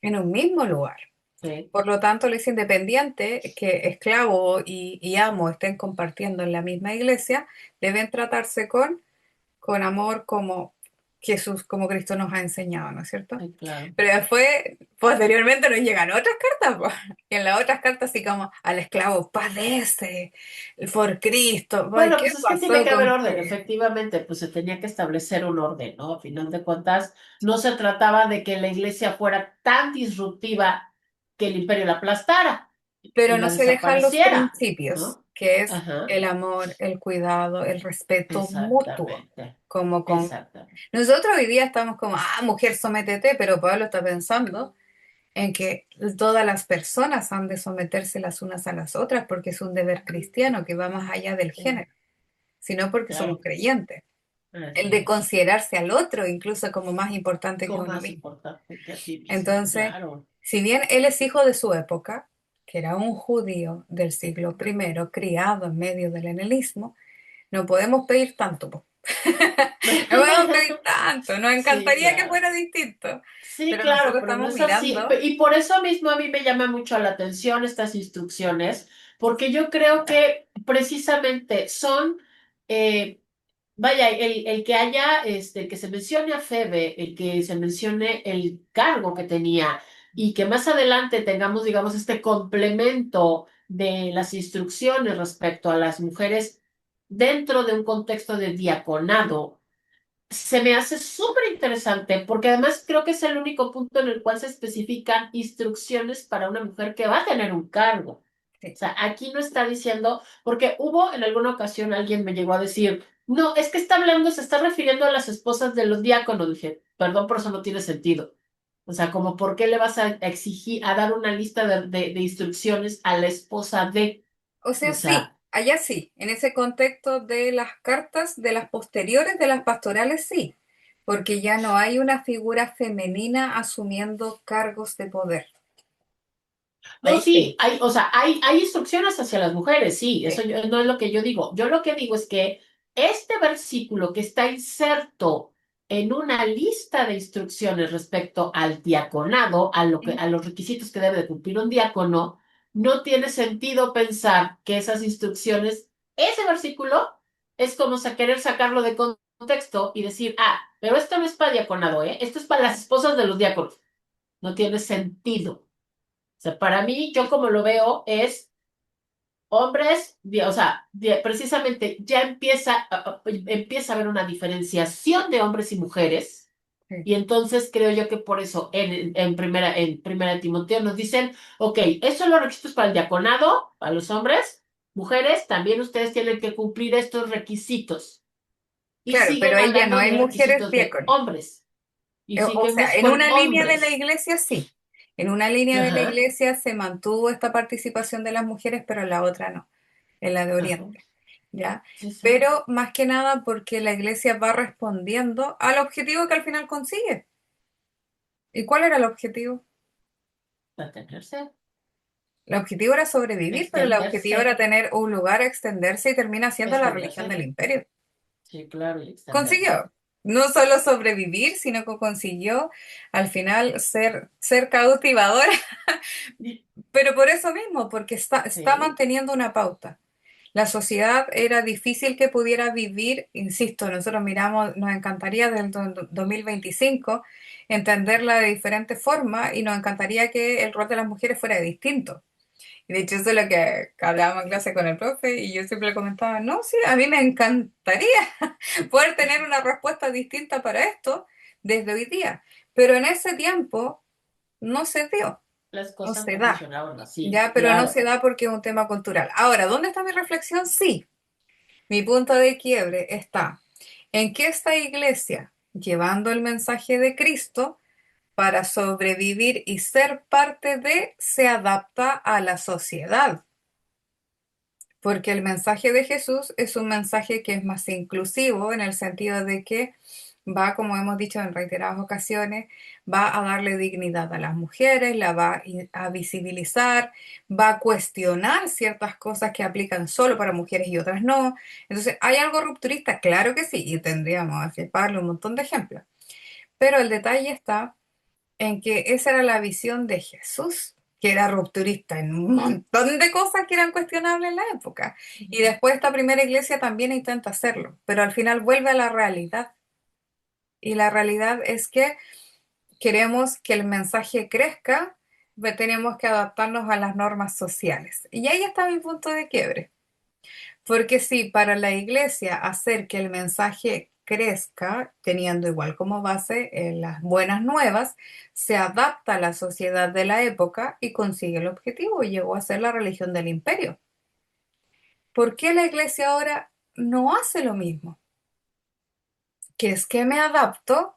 en un mismo lugar. Sí. Por lo tanto, la iglesia independiente, que esclavo y amo estén compartiendo en la misma iglesia, deben tratarse con amor como Jesús, como Cristo nos ha enseñado, ¿no es cierto? Ay, claro. Pero después, posteriormente nos llegan otras cartas, pues. Y en las otras cartas así como al esclavo, padece por Cristo. Ay, Bueno, ¿qué pues es que tiene pasó que haber con orden, Cristo? efectivamente, pues se tenía que establecer un orden, ¿no? A final de cuentas, no se trataba de que la iglesia fuera tan disruptiva que el imperio la aplastara. pero no la se dejan los desapareciera, principios, ¿no? que es Ajá, el amor, el cuidado, el respeto mutuo, exactamente, como con... exactamente. Nosotros hoy día estamos como, mujer, sométete, pero Pablo está pensando en que todas las personas han de someterse las unas a las otras porque es un deber cristiano que va más allá del Sí, género, sino porque somos claro, creyentes. El así de es. considerarse al otro incluso como más importante que Como uno más mismo. importante que a ti mismo, Entonces, claro. si bien él es hijo de su época, que era un judío del siglo primero, criado en medio del helenismo, no podemos pedir tanto, po. No podemos pedir tanto, nos Sí, encantaría que claro. fuera distinto, Sí, pero claro, nosotros pero no estamos es así. mirando. Y por eso mismo a mí me llama mucho la atención estas instrucciones, porque yo creo que precisamente son, eh, vaya, el que haya, el que se mencione a Febe, el que se mencione el cargo que tenía y que más adelante tengamos, digamos, este complemento de las instrucciones respecto a las mujeres dentro de un contexto de diaconado se me hace súper interesante porque además creo que es el único punto en el cual se especifican instrucciones para una mujer que va a tener un cargo. O Sí. sea, aquí no está diciendo, porque hubo en alguna ocasión alguien me llegó a decir, no, es que está hablando, se está refiriendo a las esposas de los diáconos. Dije, perdón, pero eso no tiene sentido. O sea, como por qué le vas a exigir, a dar una lista de instrucciones a la esposa de, O o sea, sí, sea, allá sí, en ese contexto de las cartas, de las posteriores, de las pastorales, sí, porque ya no hay una figura femenina asumiendo cargos de poder. no, Ahí sí, sí, hay, o sea, hay instrucciones hacia las mujeres, sí, eso sí. no es lo que yo digo. Yo lo que digo es que este versículo que está inserto en una lista de instrucciones respecto al diaconado, a los requisitos que debe de cumplir un diácono, no tiene sentido pensar que esas instrucciones, ese versículo, es como querer sacarlo de contexto y decir, pero esto no es para diaconado, ¿eh? Esto es para las esposas de los diáconos. No tiene sentido. O sea, para mí, yo como lo veo es hombres, o sea, precisamente ya empieza a haber una diferenciación de hombres y mujeres. Sí. Y entonces creo yo que por eso en primera de Timoteo nos dicen, ok, esos son los requisitos para el diaconado, para los hombres, mujeres, también ustedes tienen que cumplir estos requisitos. Y Claro, pero siguen ahí ya no hablando hay de mujeres requisitos de diáconas. hombres. Y O sea, seguimos en con una línea de la hombres. iglesia sí. En una línea de la Ajá, iglesia se mantuvo esta participación de las mujeres, pero en la otra no, en la de ajá, Oriente. ¿Ya? sí, sí. Pero más que nada porque la iglesia va respondiendo al objetivo que al final consigue. ¿Y cuál era el objetivo? Mantenerse, El objetivo era sobrevivir, pero el objetivo era extenderse, tener un lugar, extenderse y termina siendo la religión extenderse. del imperio. Sí, claro, y extenderse. Consiguió no solo sobrevivir, sino que consiguió al final ser cautivadora, pero por eso mismo, porque está Sí, manteniendo una pauta. La sociedad era difícil que pudiera vivir, insisto, nosotros miramos, nos encantaría del 2025 entenderla de diferente forma y nos encantaría que el rol de las mujeres fuera distinto. Y de hecho eso es lo que hablábamos en clase con el profe y yo siempre le comentaba, no, sí, a mí me encantaría poder tener una respuesta distinta para esto desde hoy día, pero en ese tiempo no se dio, las no cosas se no da. funcionaban así, Ya, pero no se claro. da porque es un tema cultural. Ahora, ¿dónde está mi reflexión? Sí, mi punto de quiebre está en que esta iglesia, llevando el mensaje de Cristo para sobrevivir y ser parte de, se adapta a la sociedad. Porque el mensaje de Jesús es un mensaje que es más inclusivo en el sentido de que va, como hemos dicho en reiteradas ocasiones, va a darle dignidad a las mujeres, la va a visibilizar, va a cuestionar ciertas cosas que aplican solo para mujeres y otras no. Entonces, ¿hay algo rupturista? Claro que sí, y tendríamos que darle un montón de ejemplos. Pero el detalle está en que esa era la visión de Jesús, que era rupturista en un montón de cosas que eran cuestionables en la época. Y después esta primera iglesia también intenta hacerlo, pero al final vuelve a la realidad. Y la realidad es que queremos que el mensaje crezca, tenemos que adaptarnos a las normas sociales. Y ahí está mi punto de quiebre. Porque si para la iglesia hacer que el mensaje crezca teniendo igual como base las buenas nuevas, se adapta a la sociedad de la época y consigue el objetivo y llegó a ser la religión del imperio. ¿Por qué la iglesia ahora no hace lo mismo? Que es que me adapto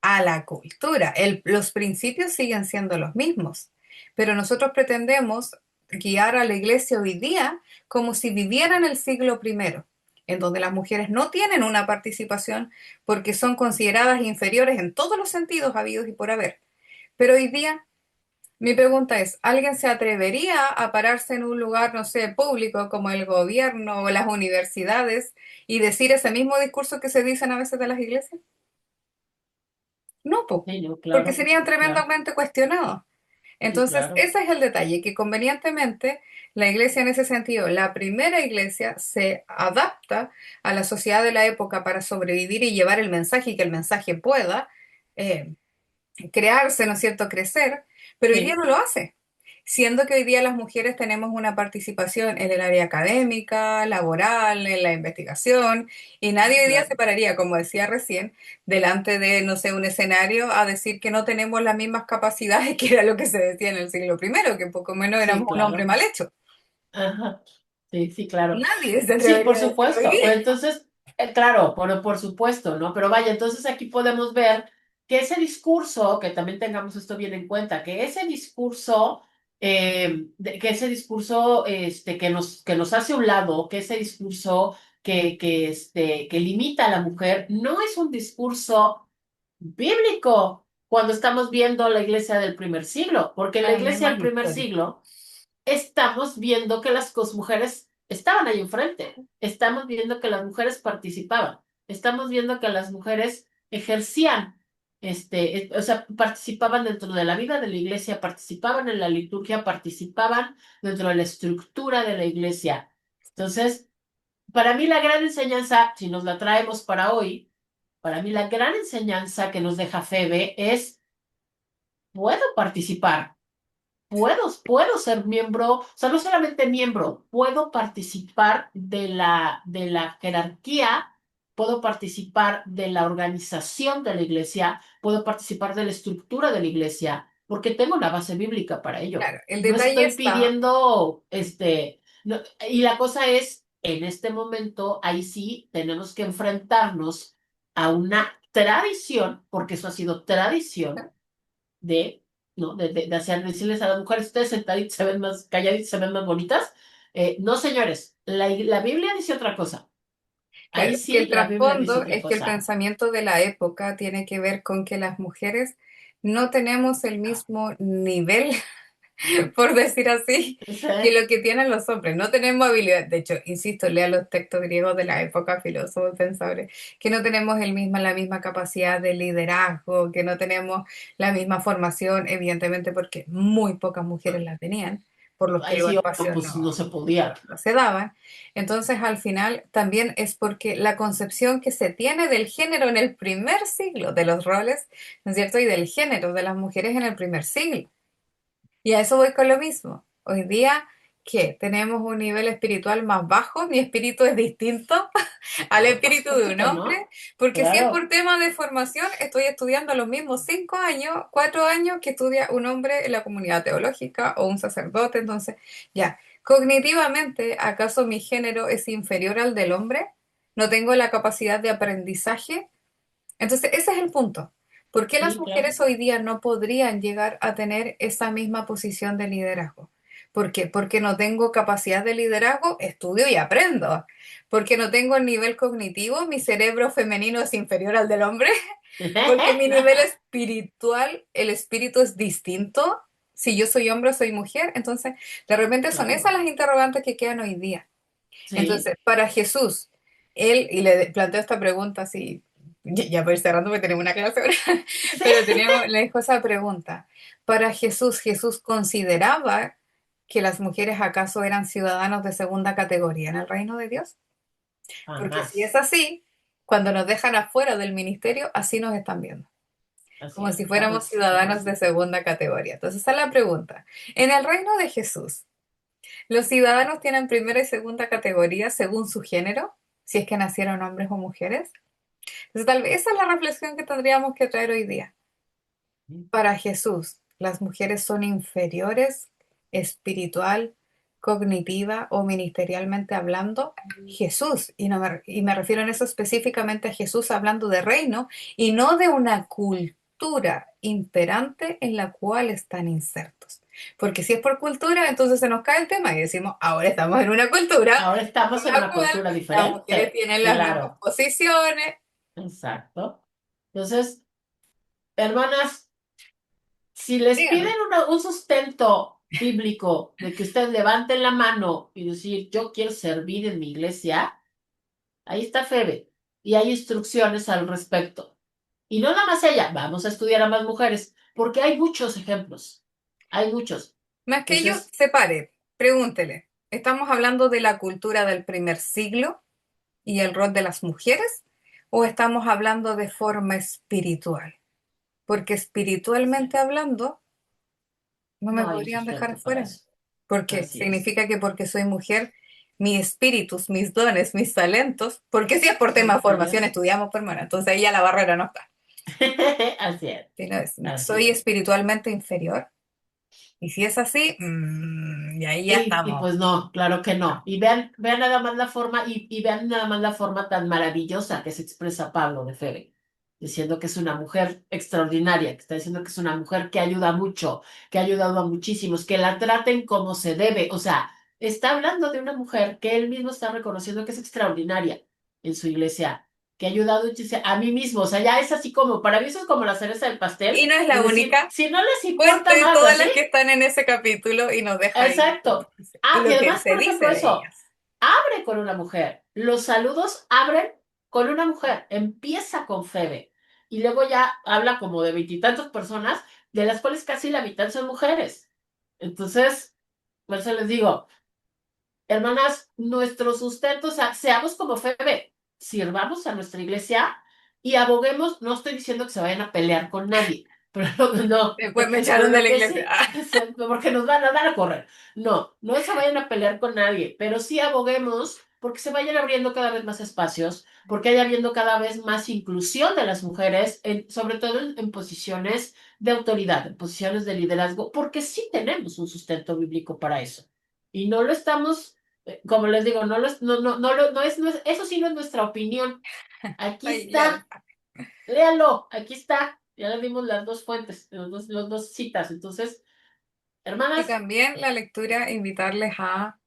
a la cultura. Los principios siguen siendo los mismos, pero nosotros pretendemos guiar a la iglesia hoy día como si viviera en el siglo primero, en donde las mujeres no tienen una participación porque son consideradas inferiores en todos los sentidos habidos y por haber. Pero hoy día, mi pregunta es, ¿alguien se atrevería a pararse en un lugar, no sé, público como el gobierno o las universidades y decir ese mismo discurso que se dicen a veces de las iglesias? No, po, Sí, no, porque claro, serían claro, tremendamente cuestionados. sí, Entonces, claro. ese es el detalle, que convenientemente la iglesia en ese sentido, la primera iglesia se adapta a la sociedad de la época para sobrevivir y llevar el mensaje y que el mensaje pueda eh, crearse, ¿no es cierto?, crecer, pero hoy día Sí, no lo hace. Siendo que hoy día las mujeres tenemos una participación en el área académica, laboral, en la investigación, y nadie hoy día claro. se pararía, como decía recién, delante de, no sé, un escenario a decir que no tenemos las mismas capacidades que era lo que se decía en el siglo primero, que poco menos Sí, éramos un hombre claro. mal hecho. Ajá. Sí, sí, claro. Nadie se Sí, por atrevería a decirlo hoy supuesto. día. Entonces, claro, por supuesto, ¿no? Pero vaya, entonces aquí podemos ver que ese discurso, que también tengamos esto bien en cuenta, que ese discurso, que ese discurso que nos hace a un lado, que ese discurso que limita a la mujer, no es un discurso bíblico cuando estamos viendo la iglesia del primer siglo, porque en la La iglesia misma del primer historia. siglo estamos viendo que las mujeres estaban ahí enfrente, estamos viendo que las mujeres participaban, estamos viendo que las mujeres ejercían, o sea, participaban dentro de la vida de la iglesia, participaban en la liturgia, participaban dentro de la estructura de la iglesia. Entonces, para mí la gran enseñanza, si nos la traemos para hoy, para mí la gran enseñanza que nos deja Febe es, puedo participar. Puedo ser miembro, o sea, no solamente miembro, puedo participar de la jerarquía, puedo participar de la organización de la iglesia, puedo participar de la estructura de la iglesia, porque tengo una base bíblica para ello. Claro, el No detalle estoy está. pidiendo, y la cosa es, en este momento, ahí sí tenemos que enfrentarnos a una tradición, porque eso ha sido tradición de, ¿no? De hacer, decirles a las mujeres, ustedes sentaditas se ven más calladitas, se ven más bonitas. No, señores, la Biblia dice otra cosa. Ahí Claro, que sí, el la Biblia dice trasfondo otra es que el cosa. pensamiento de la época tiene que ver con que las mujeres no tenemos el mismo nivel, por decir así, que Ese- lo que tienen los hombres. No tenemos habilidad. De hecho, insisto, lea los textos griegos de la época, filósofos, pensadores, que no tenemos la misma capacidad de liderazgo, que no tenemos la misma formación, evidentemente porque muy pocas mujeres la tenían, por los que Ahí los sí, espacios pues no se podía. no se daban. Entonces, al final, también es porque la concepción que se tiene del género en el primer siglo, de los roles, ¿no es cierto? Y del género de las mujeres en el primer siglo. Y a eso voy con lo mismo. Hoy día, ¿qué? Tenemos un nivel espiritual más bajo, mi espíritu es distinto al No, por espíritu de supuesto un que hombre, no. porque si es por Claro. tema de formación, estoy estudiando los mismos 5 años, 4 años que estudia un hombre en la comunidad teológica o un sacerdote, entonces, ya, cognitivamente, ¿acaso mi género es inferior al del hombre? ¿No tengo la capacidad de aprendizaje? Entonces, ese es el punto. ¿Por qué las Sí, claro. mujeres hoy día no podrían llegar a tener esa misma posición de liderazgo? ¿Por qué? Porque no tengo capacidad de liderazgo, estudio y aprendo. Porque no tengo el nivel cognitivo, mi cerebro femenino es inferior al del hombre. Porque mi nivel espiritual, el espíritu es distinto. Si yo soy hombre o soy mujer, entonces de repente son esas Claro. las interrogantes que quedan hoy día. Sí. Entonces, para Jesús, él, y le planteo esta pregunta así, ya voy cerrando porque tenemos una clase ahora, Sí. pero le dejo esa pregunta. Para Jesús, ¿Jesús consideraba que las mujeres acaso eran ciudadanos de segunda categoría en el reino de Dios? Porque si es Jamás. así, cuando nos dejan afuera del ministerio, así nos están viendo, Así como es, si fuéramos jamás, ciudadanos jamás. de segunda categoría. Entonces, esa es la pregunta. En el reino de Jesús, los ciudadanos tienen primera y segunda categoría según su género, si es que nacieron hombres o mujeres. Entonces, tal vez esa es la reflexión que tendríamos que traer hoy día. Para Jesús, las mujeres son inferiores espiritual, cognitiva o ministerialmente hablando. Jesús, y me refiero en eso específicamente a Jesús hablando de reino y no de una cultura imperante en la cual están insertos. Porque si es por cultura, entonces se nos cae el tema y decimos, ahora estamos en una cultura Ahora estamos en en la una cual cultura las mujeres diferente, tienen las mismas claro, posiciones. exacto. Entonces, hermanas, si les Díganos. piden un sustento bíblico de que ustedes levanten la mano y decir, yo quiero servir en mi iglesia, ahí está Febe. Y hay instrucciones al respecto. Y no nada más ella, vamos a estudiar a más mujeres, porque hay muchos ejemplos. Hay muchos. Más que ello, Entonces, separe, pregúntele, ¿estamos hablando de la cultura del primer siglo y el rol de las mujeres? ¿O estamos hablando de forma espiritual? Porque espiritualmente hablando, no me no hay un podrían dejar sustento para afuera. eso. Porque Así es. significa que porque soy mujer, mis espíritus, mis dones, mis talentos, porque si es por tema de Así formación, es. estudiamos, por hermana, entonces ahí ya la barrera no está. Así es. Si no es, no, Así soy es. espiritualmente inferior. Y si es así, y ahí ya Y estamos. pues no, claro que no. Y vean nada más la forma, y vean nada más la forma tan maravillosa que se expresa Pablo de Febe, diciendo que es una mujer extraordinaria, que está diciendo que es una mujer que ayuda mucho, que ha ayudado a muchísimos, que la traten como se debe. O sea, está hablando de una mujer que él mismo está reconociendo que es extraordinaria en su iglesia, que ha ayudado muchísimo a mí mismo. O sea, ya es así como, para mí eso es como la cereza del pastel, Y no es de la decir, única. si no les importa Cuente más todas así. las que están en ese capítulo y nos deja ahí lo que Exacto. dice y Ah, y lo que además, se por dice ejemplo, de eso, ellas. abre con una mujer. Los saludos abren con una mujer. Empieza con Febe. Y luego ya habla como de veintitantas personas, de las cuales casi la mitad son mujeres. Entonces, por eso les digo, hermanas, nuestro sustento, o sea, seamos como Febe, sirvamos a nuestra iglesia y aboguemos, no estoy diciendo que se vayan a pelear con nadie, pero no, Después me pero echaron de lo la que iglesia. sí, porque nos van a dar a correr. No, no se vayan a pelear con nadie, pero sí aboguemos porque se vayan abriendo cada vez más espacios, porque haya habiendo cada vez más inclusión de las mujeres, sobre todo en posiciones de autoridad, en posiciones de liderazgo, porque sí tenemos un sustento bíblico para eso. Y no lo estamos, como les digo, eso sí no es nuestra opinión. Aquí Ay, ya lo está, léalo, aquí está. Ya le dimos las dos fuentes, las dos citas. Entonces, Y hermanas, también la lectura, invitarles a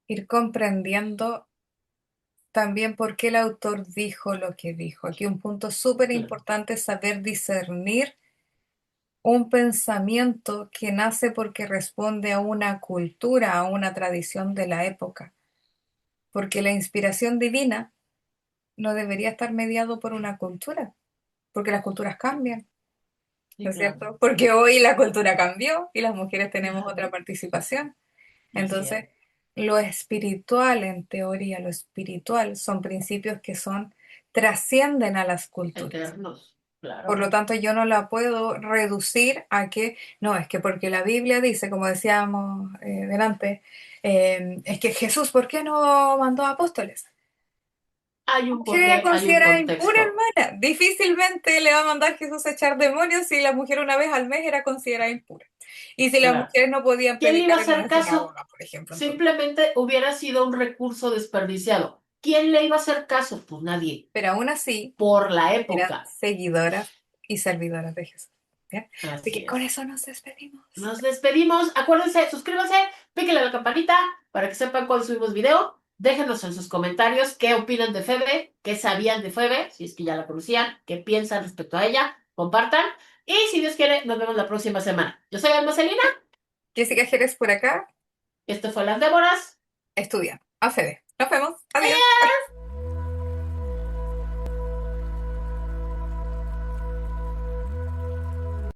ir comprendiendo también por qué el autor dijo lo que dijo. Aquí un punto súper claro, importante es saber discernir un pensamiento que nace porque responde a una cultura, a una tradición de la época. Porque la inspiración divina no debería estar mediado por una cultura, porque las culturas cambian. sí, ¿No es claro, cierto? Porque hoy la cultura cambió y las mujeres tenemos otra claro, participación. así es, Entonces, lo espiritual, en teoría, lo espiritual son principios que trascienden a las culturas. eternos, Por lo claro. tanto, yo no la puedo reducir a que, no, es que porque la Biblia dice, como decíamos delante, es que Jesús, ¿por qué no mandó apóstoles? Hay un Mujer era porqué, hay un considerada impura, contexto, hermana. Difícilmente le va a mandar Jesús a echar demonios si la mujer una vez al mes era considerada impura. Y si las claro. mujeres no podían ¿Quién le iba a predicar en hacer una caso? sinagoga, por ejemplo. Entonces, Simplemente hubiera sido un recurso desperdiciado. ¿Quién le iba a hacer caso? Pues nadie, pero aún así, por la eran época. seguidoras y servidoras de Jesús. ¿Bien? Así Así que con es. eso nos despedimos. Nos despedimos. Acuérdense, suscríbanse, píquenle a la campanita para que sepan cuando subimos video. Déjenos en sus comentarios qué opinan de Febe, qué sabían de Febe, si es que ya la conocían, qué piensan respecto a ella. Compartan. Y si Dios quiere, nos vemos la próxima semana. Yo soy Alma Celina. Jessica Jerez por acá, Esto fue Las Déboras. estudiando. A Fede. Nos vemos. Adiós.